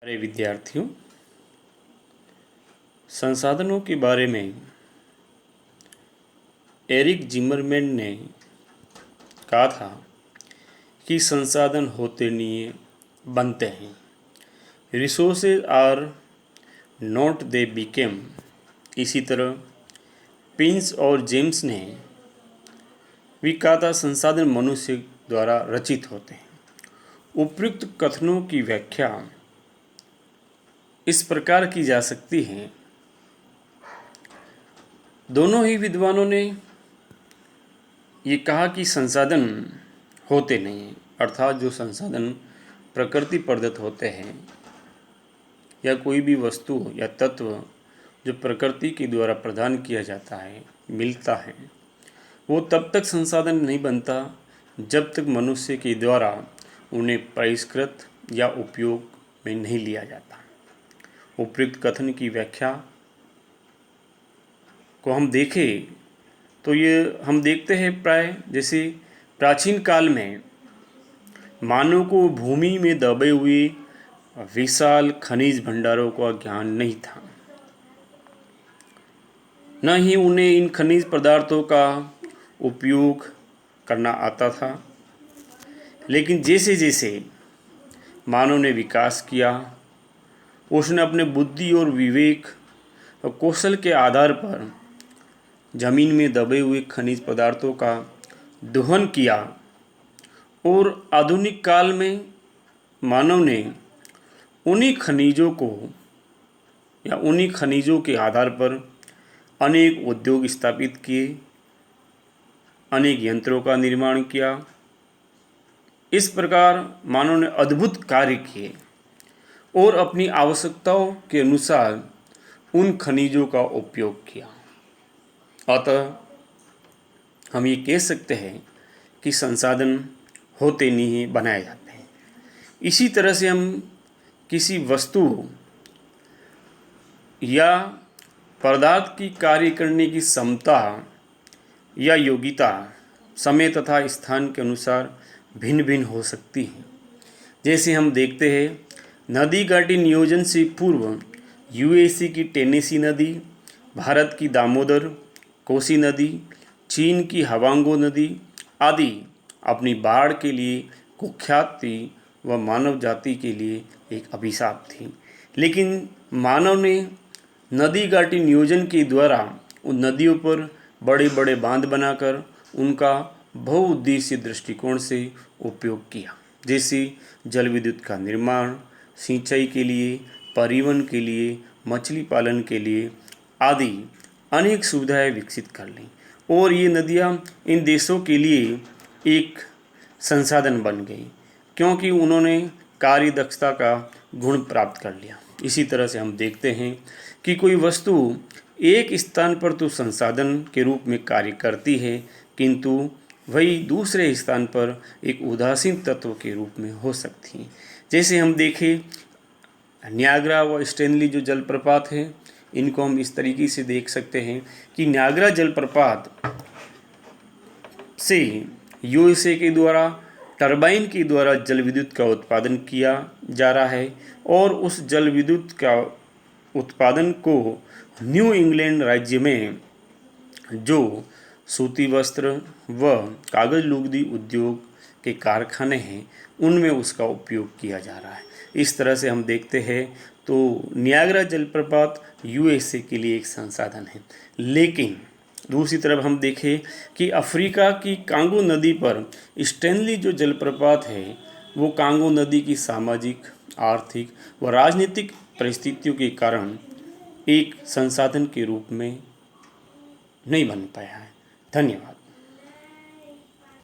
अरे विद्यार्थियों, संसाधनों के बारे में एरिक जिमरमैन ने कहा था कि संसाधन होते नहीं बनते हैं। Resources are not they became. इसी तरह पिंस और जेम्स ने भी कहा था संसाधन मनुष्य द्वारा रचित होते हैं। उपयुक्त कथनों की व्याख्या इस प्रकार की जा सकती है। दोनों ही विद्वानों ने ये कहा कि संसाधन होते नहीं हैं, अर्थात जो संसाधन प्रकृति प्रदत्त होते हैं या कोई भी वस्तु या तत्व जो प्रकृति के द्वारा प्रदान किया जाता है, मिलता है, वो तब तक संसाधन नहीं बनता जब तक मनुष्य के द्वारा उन्हें परिष्कृत या उपयोग में नहीं लिया जाता। उपयुक्त कथन की व्याख्या को हम देखें तो ये हम देखते हैं प्राय जैसे प्राचीन काल में मानव को भूमि में दबे हुए विशाल खनिज भंडारों का ज्ञान नहीं था, न ही उन्हें इन खनिज पदार्थों का उपयोग करना आता था। लेकिन जैसे जैसे मानव ने विकास किया, उसने अपने बुद्धि और विवेक और कौशल के आधार पर जमीन में दबे हुए खनिज पदार्थों का दोहन किया और आधुनिक काल में मानव ने उन्हीं खनिजों के आधार पर अनेक उद्योग स्थापित किए, अनेक यंत्रों का निर्माण किया। इस प्रकार मानव ने अद्भुत कार्य किए और अपनी आवश्यकताओं के अनुसार उन खनिजों का उपयोग किया। अतः हम ये कह सकते हैं कि संसाधन होते नहीं बनाए जाते हैं। इसी तरह से हम किसी वस्तु या पदार्थ की कार्य करने की क्षमता या योग्यता समय तथा स्थान के अनुसार भिन्न भिन्न हो सकती है। जैसे हम देखते हैं नदी घाटी नियोजन से पूर्व यूएसए की टेनेसी नदी, भारत की दामोदर कोसी नदी, चीन की हवांगो नदी आदि अपनी बाढ़ के लिए कुख्यात थी व मानव जाति के लिए एक अभिशाप थी। लेकिन मानव ने नदी घाटी नियोजन के द्वारा उन नदियों पर बड़े बड़े बांध बनाकर उनका बहुउद्देशीय दृष्टिकोण से उपयोग किया। जैसे जल विद्युत का निर्माण, सिंचाई के लिए, परिवहन के लिए, मछली पालन के लिए आदि अनेक सुविधाएं विकसित कर लीं और ये नदियाँ इन देशों के लिए एक संसाधन बन गई क्योंकि उन्होंने कार्य दक्षता का गुण प्राप्त कर लिया। इसी तरह से हम देखते हैं कि कोई वस्तु एक स्थान पर तो संसाधन के रूप में कार्य करती है, किंतु वही दूसरे स्थान पर एक उदासीन तत्व के रूप में हो सकती है। जैसे हम देखें नियाग्रा व स्टैनली जो जलप्रपात है, इनको हम इस तरीके से देख सकते हैं कि नियाग्रा जलप्रपात से यूएसए के द्वारा टरबाइन के द्वारा जल विद्युत का उत्पादन किया जा रहा है और उस जल विद्युत का उत्पादन को न्यू इंग्लैंड राज्य में जो सूती वस्त्र व कागज लुगदी उद्योग के कारखाने हैं उनमें उसका उपयोग किया जा रहा है। इस तरह से हम देखते हैं तो नियाग्रा जलप्रपात यूएसए के लिए एक संसाधन है। लेकिन दूसरी तरफ हम देखें कि अफ्रीका की कांगो नदी पर स्टैनली जो जलप्रपात है वो कांगो नदी की सामाजिक, आर्थिक व राजनीतिक परिस्थितियों के कारण एक संसाधन के रूप में नहीं बन पाया है। धन्यवाद।